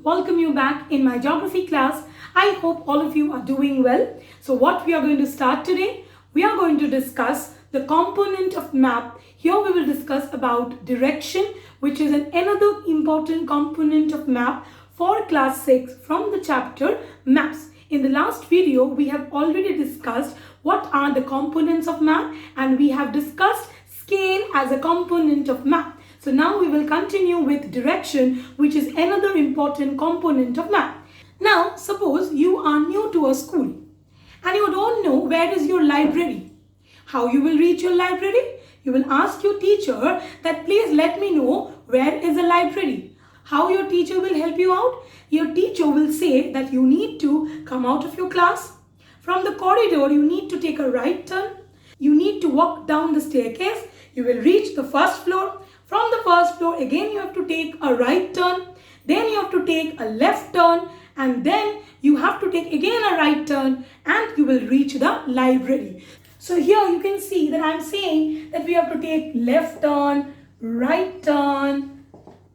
welcome you back in my geography class. I hope all of you are doing well. So what we are going to start today, we are going to discuss the component of map. Here we will discuss about direction, which is another important component of map for class 6 from the chapter maps. In the last video, we have already discussed what are the components of map, and we have discussed scale as a component of map. So now we will continue with direction, which is another important component of map. Now suppose you are new to a school and you don't know where is your library. How you will reach your library? You will ask your teacher that please let me know where is the library. How your teacher will help you out? Your teacher will say that you need to come out of your class. From the corridor, you need to take a right turn. You need to walk down the staircase. You will reach the first floor. From the first floor, again you have to take a right turn. Then you have to take a left turn. And then you have to take again a right turn. And you will reach the library. So here you can see that I am saying that we have to take left turn, right turn,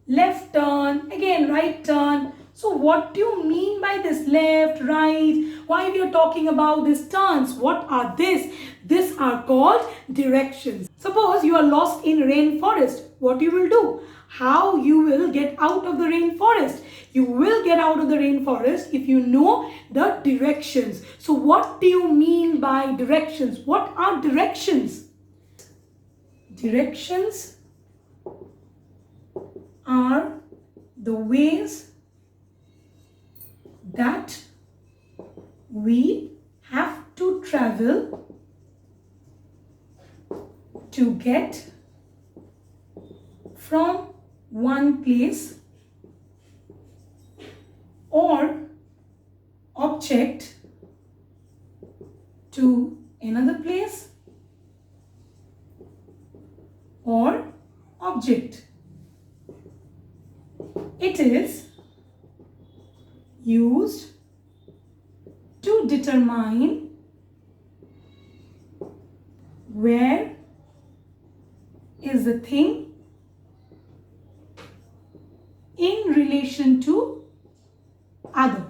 left turn, again right turn. So what do you mean by this left, right? Why we are talking about these turns? What are these? These are called directions. Suppose you are lost in rainforest. What you will do? How you will get out of the rainforest? You will get out of the rainforest if you know the directions. So what do you mean by directions? What are directions? Directions are the ways that we have to travel to get from one place or object to another place or object. It is used to determine where is the thing in relation to other.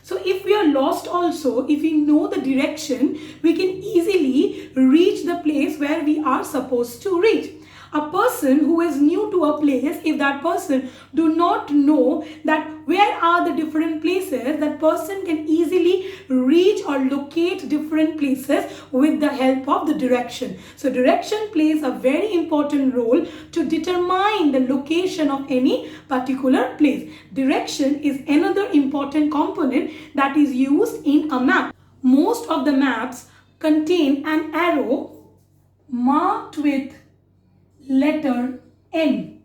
So if we are lost also, if we know the direction, we can easily reach the place where we are supposed to reach. A person who is new to a place, if that person do not know that where are the different places, that person can easily reach or locate different places with the help of the direction. So direction plays a very important role to determine the location of any particular place. Direction is another important component that is used in a map. Most of the maps contain an arrow marked with letter N,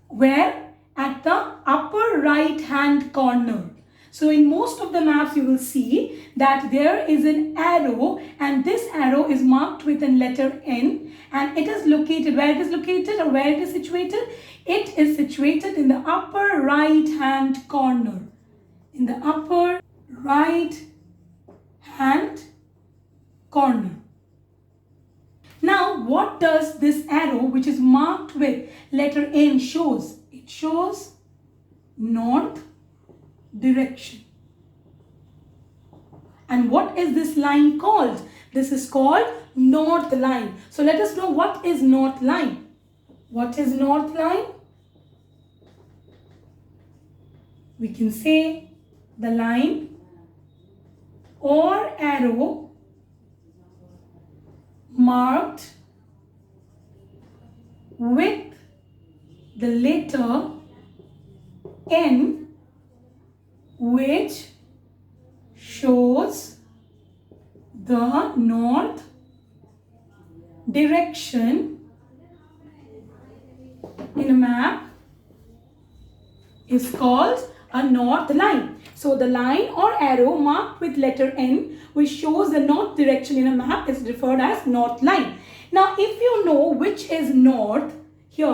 where at the upper right hand corner. So in most of the maps you will see that there is an arrow, and this arrow is marked with a letter N, and it is located, where it is located or where it is situated? It is situated in the upper right hand corner. In the upper right hand corner. Now, what does this arrow, which is marked with letter N, shows? It shows north direction. And what is this line called? This is called north line. So let us know what is north line. What is north line? We can say the line or arrow marked with the letter N, which shows the north direction in a map, is called a north line. So the line or arrow marked with letter N, which shows the north direction in a map, is referred as north line. Now if you know which is north, here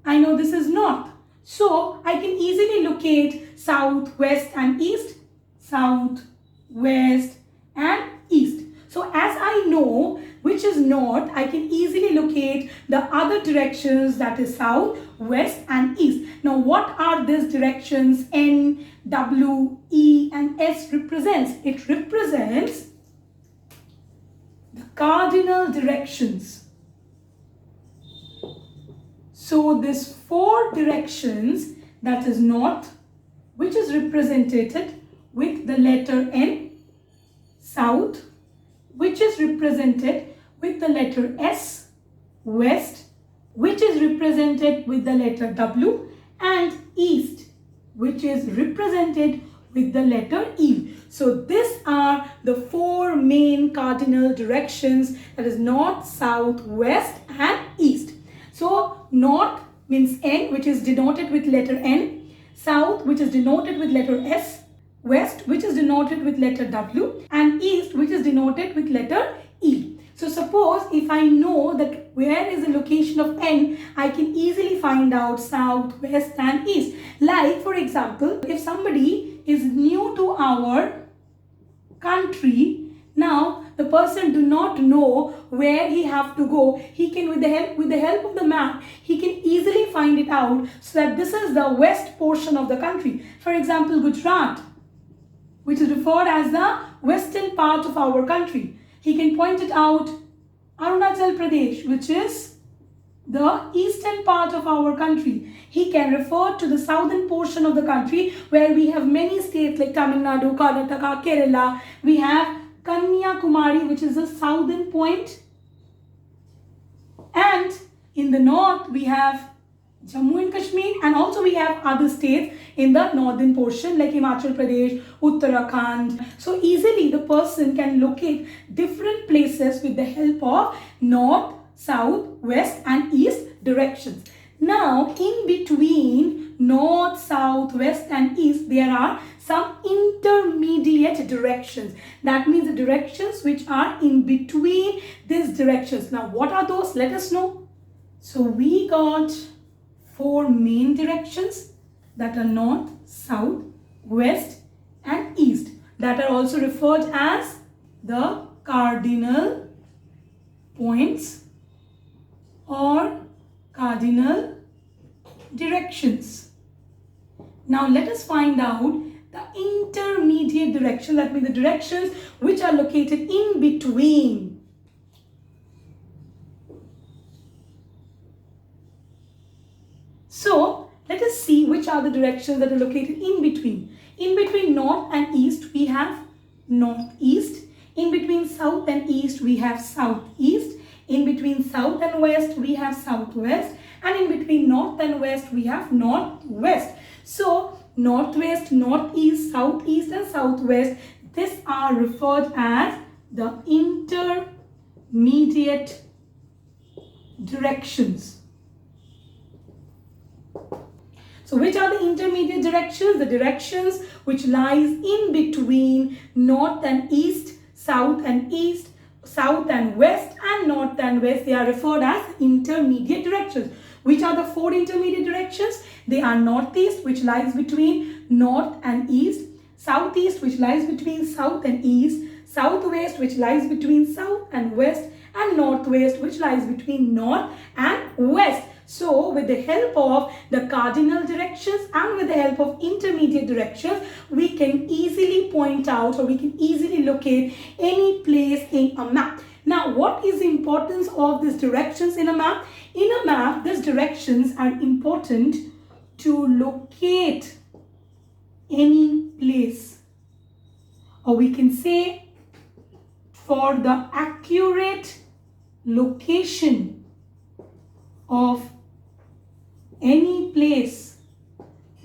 I know this is north. So I can easily locate south, west and east. South, west and east. So as I know which is north, I can easily locate the other directions, that is south, west and east. Now what are these directions N, W, E and S represents? It represents the cardinal directions. So these 4 directions, that is north, which is represented with the letter N, south, which is represented with the letter S, west, which is represented with the letter W, and east, which is represented with the letter E. So these are the 4 main cardinal directions, that is north, south, west and east. So north means N, which is denoted with letter N, south, which is denoted with letter S, west, which is denoted with letter W, and east, which is denoted with letter E. So suppose if I know that where is the location of N, I can easily find out south, west and east. Like for example, if somebody is new to our country, now the person do not know where he have to go, he can with the help of the map, he can easily find it out, so that this is the west portion of the country. For example, Gujarat, which is referred as the western part of our country. He can point it out. Arunachal Pradesh, which is the eastern part of our country. He can refer to the southern portion of the country, where we have many states like Tamil Nadu, Karnataka, Kerala. We have Kanyakumari, which is the southern point. And in the north, we have Jammu and Kashmir, and also we have other states in the northern portion like Himachal Pradesh, Uttarakhand. So easily the person can locate different places with the help of north, south, west and east directions. Now in between north, south, west and east, there are some intermediate directions. That means the directions which are in between these directions. Now what are those? Let us know. So we got 4 main directions, that are north, south, west and east, that are also referred as the cardinal points or cardinal directions. Now let us find out the intermediate direction, that means the directions which are located in between. So let us see which are the directions that are located in between. In between north and east, we have northeast. In between south and east, we have southeast. In between south and west, we have southwest. And in between north and west, we have northwest. So northwest, northeast, southeast and southwest, these are referred as the intermediate directions. So which are the intermediate directions? The directions which lies in between north and east, south and east, south and west and north and west. They are referred as intermediate directions. Which are the 4 intermediate directions? They are northeast, which lies between north and east, southeast, which lies between south and east, southwest, which lies between south and west, and northwest, which lies between north and west. So with the help of the cardinal directions and with the help of intermediate directions, we can easily point out, or we can easily locate any place in a map. Now, what is the importance of these directions in a map? In a map, these directions are important to locate any place, or we can say for the accurate location of any place.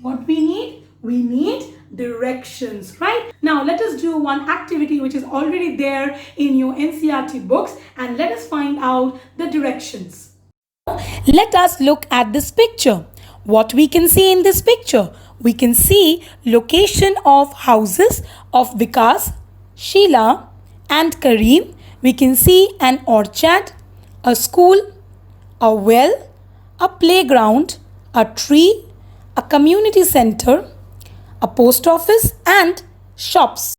What we need? We need directions, right? Now let us do one activity which is already there in your NCERT books, and let us find out the directions. Let us look at this picture. What we can see in this picture? We can see location of houses of Vikas, Sheila and Kareem. We can see an orchard, a school, a well, a playground, a tree, a community center, a post office and shops.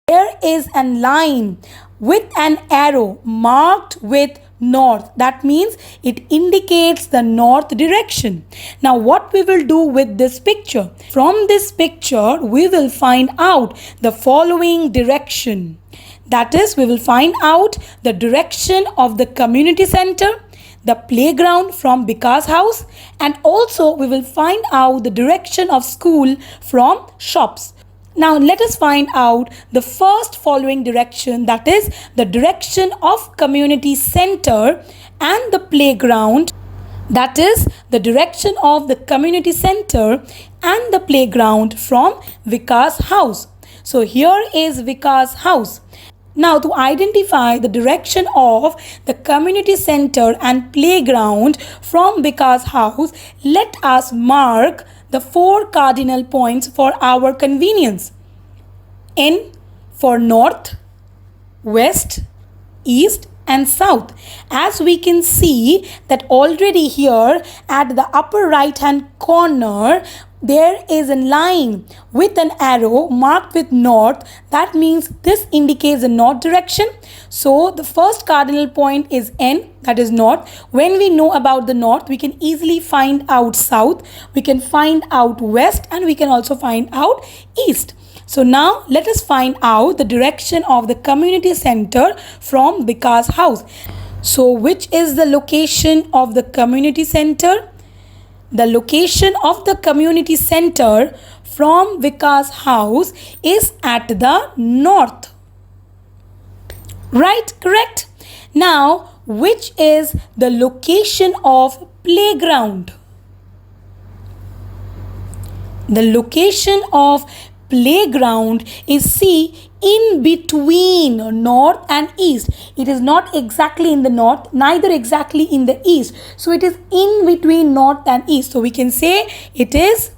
There is a line with an arrow marked with north. That means it indicates the north direction. Now what we will do with this picture? From this picture we will find out the following direction. That is, we will find out the direction of the community center, the playground from Bika's house, and also we will find out the direction of school from shops. Now let us find out the first following direction, that is the direction of community center and the playground. That is the direction of the community center and the playground from Vika's house. So here is Vika's house. Now to identify the direction of the community center and playground from Vika's house, let us mark the 4 cardinal points for our convenience. N for north, west, east and south. As we can see that already here at the upper right hand corner there is a line with an arrow marked with north. That means this indicates the north direction. So the first cardinal point is N, that is north. When we know about the north, we can easily find out south, we can find out west, and we can also find out east. So now let us find out the direction of the community center from Bika's house. So which is the location of the community center? The location of the community center from Vika's house is at the north. Right, correct. Now, which is the location of playground? The location of playground is, see, in between north and east. It is not exactly in the north, neither exactly in the east. So it is in between north and east. So we can say it is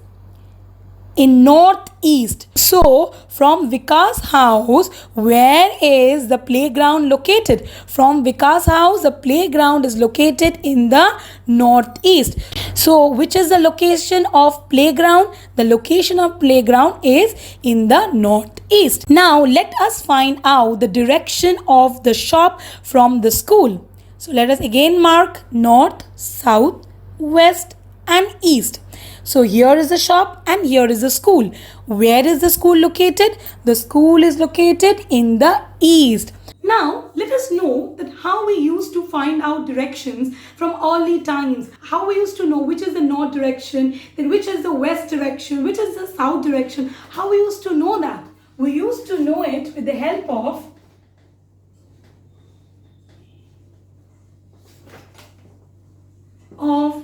in northeast. So from Vika's house, where is the playground located? From Vika's house, the playground is located in the northeast. So which is the location of playground? The location of playground is in the northeast. Now let us find out the direction of the shop from the school. So let us again mark north, south, west and east. So here is the shop and here is the school. Where is the school located? The school is located in the east. Now, let us know that how we used to find out directions from early times. How we used to know which is the north direction, then which is the west direction, which is the south direction. How we used to know that? We used to know it with the help of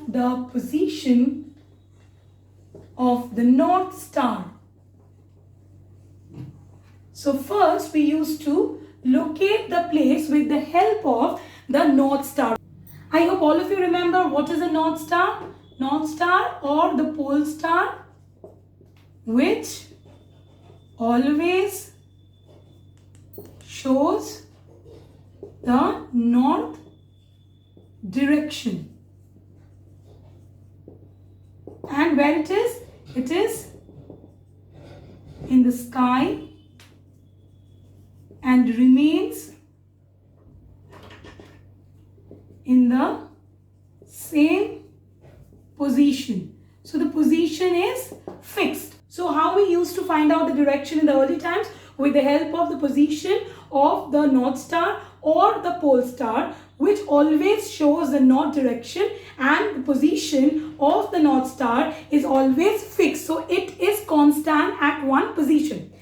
the position of the North Star. So first we used to locate the place with the help of the North Star. I hope all of you remember what is a North Star? North Star or the pole star, which always shows the north direction. And where it is? It is in the sky and remains in the same position. So the position is fixed. So how we used to find out the direction in the early times? With the help of the position of the North Star or the pole star, which always shows the north direction, and the position of the North Star is always fixed. So it is constant at one position.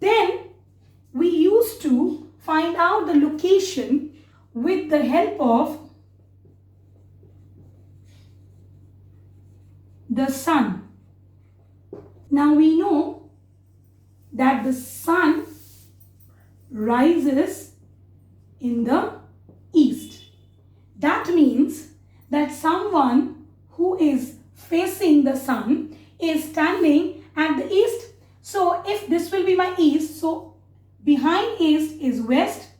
Then we used to find out the location with the help of the sun. Now we know that the sun rises in the east. That means that someone who is facing the sun is standing at the east. So if this will be my east, so behind east is west,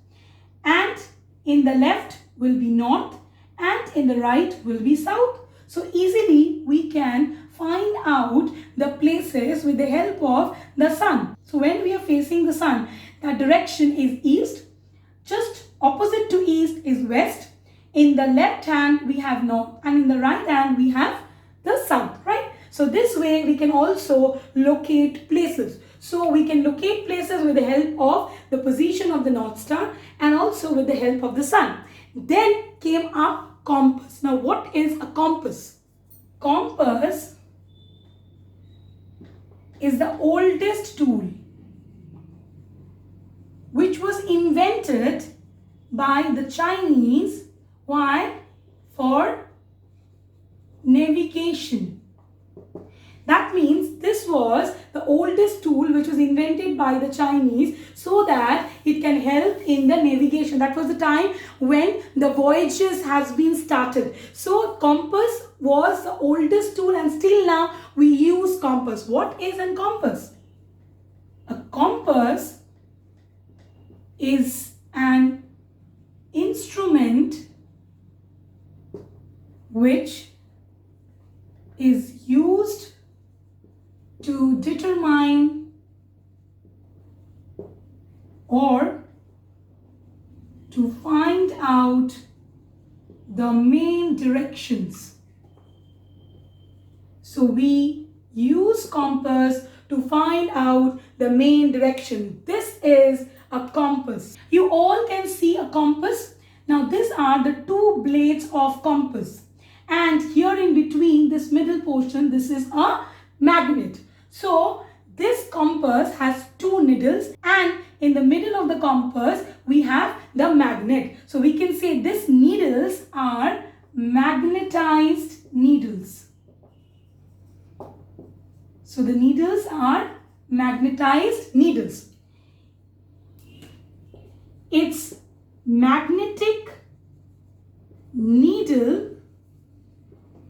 and in the left will be north, and in the right will be south. So easily we can find out the places with the help of the sun. So when we are facing the sun, that direction is east. Just east is west. In the left hand we have north, and in the right hand we have the south, right? So this way we can also locate places. So we can locate places with the help of the position of the North Star and also with the help of the sun. Then came up compass. Now what is a compass? Compass is the oldest tool which was invented by the Chinese. Why? For navigation. That means this was the oldest tool which was invented by the Chinese so that it can help in the navigation. That was the time when the voyages has been started. So compass was the oldest tool, and still now we use compass. What is a compass? A compass is an instrument which is used to determine or to find out the main directions. So we use compass to find out the main direction. This is a compass. You all can see a compass. Now these are the two blades of compass, and here in between this middle portion, this is a magnet. So this compass has two needles, and in the middle of the compass we have the magnet. So we can say these needles are magnetized needles. So the needles are magnetized needles. Its magnetic needle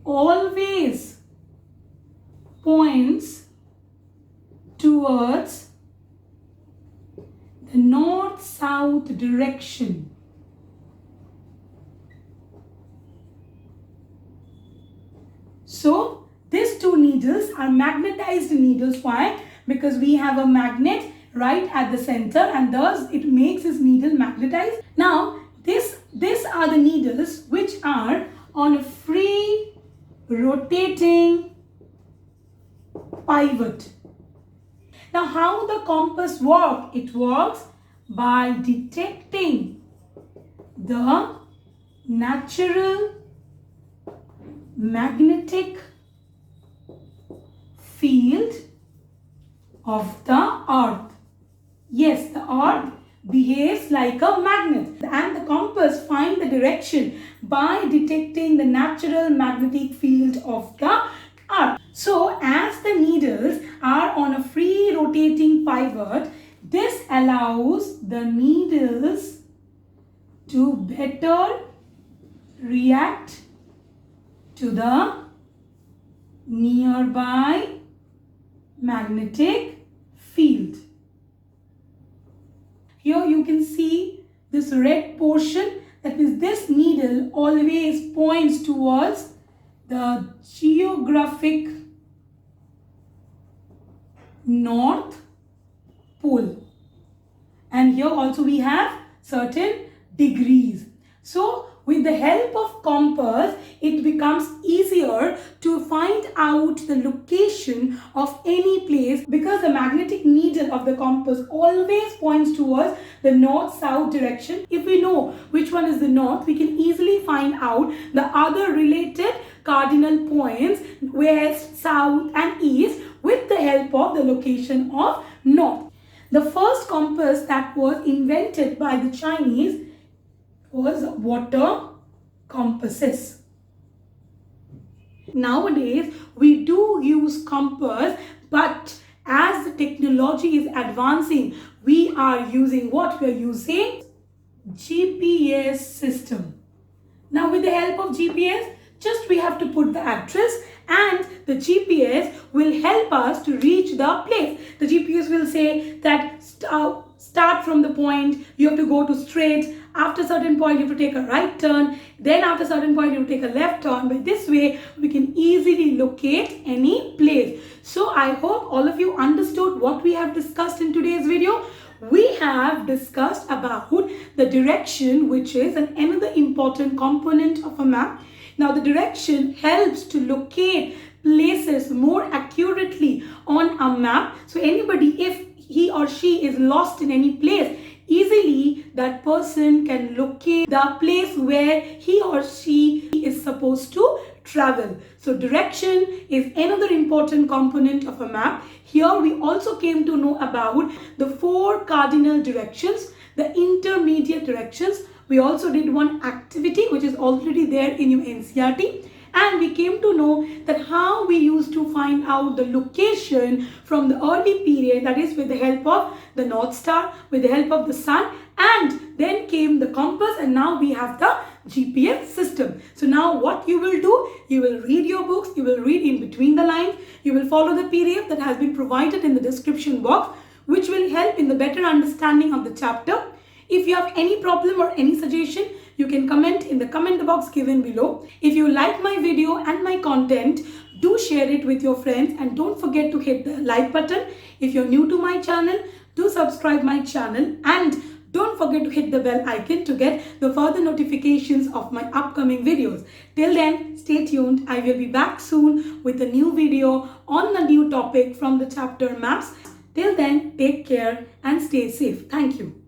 always points towards the north-south direction. So these two needles are magnetized needles. Why? Because we have a magnet right at the center, and thus it makes this needle magnetized. Now these are the needles which are on a free rotating pivot. Now how the compass works? It works by detecting the natural magnetic field of the earth. Yes, the earth behaves like a magnet, and the compass finds the direction by detecting the natural magnetic field of the earth. So as the needles are on a free rotating pivot, this allows the needles to better react to the nearby magnetic field. Here you can see this red portion, that means this needle always points towards the geographic north pole, and here also we have certain degrees. So with the help of compass, it becomes easier to find out the location of any place, because the magnetic needle of the compass always points towards the north-south direction. If we know which one is the north, we can easily find out the other related cardinal points, west, south and east, with the help of the location of north. The first compass that was invented by the Chinese was water compasses. Nowadays we do use compass, but as the technology is advancing, we are using what? We are using GPS system. Now with the help of GPS, just we have to put the address, and the GPS will help us to reach the place. The GPS will say that start from the point, you have to go to straight. After a certain point, you have to take a right turn. Then after a certain point, you have to take a left turn. By this way, we can easily locate any place. So I hope all of you understood what we have discussed in today's video. We have discussed about the direction, which is another important component of a map. Now the direction helps to locate places more accurately on a map. So anybody, if he or she is lost in any place, easily that person can locate the place where he or she is supposed to travel. So direction is another important component of a map. Here we also came to know about the 4 cardinal directions, the intermediate directions. We also did one activity which is already there in your NCERT, and we came to know that how we used to find out the location from the early period, that is with the help of the North Star, with the help of the sun, and then came the compass, and now we have the GPS system. So now what you will do, you will read your books, you will read in between the lines, you will follow the PDF that has been provided in the description box, which will help in the better understanding of the chapter. If you have any problem or any suggestion, you can comment in the comment box given below. If you like my video and my content, do share it with your friends, and don't forget to hit the like button. If you're new to my channel, do subscribe my channel, and don't forget to hit the bell icon to get the further notifications of my upcoming videos. Till then, stay tuned. I will be back soon with a new video on a new topic from the chapter Maps. Till then, take care and stay safe. Thank you.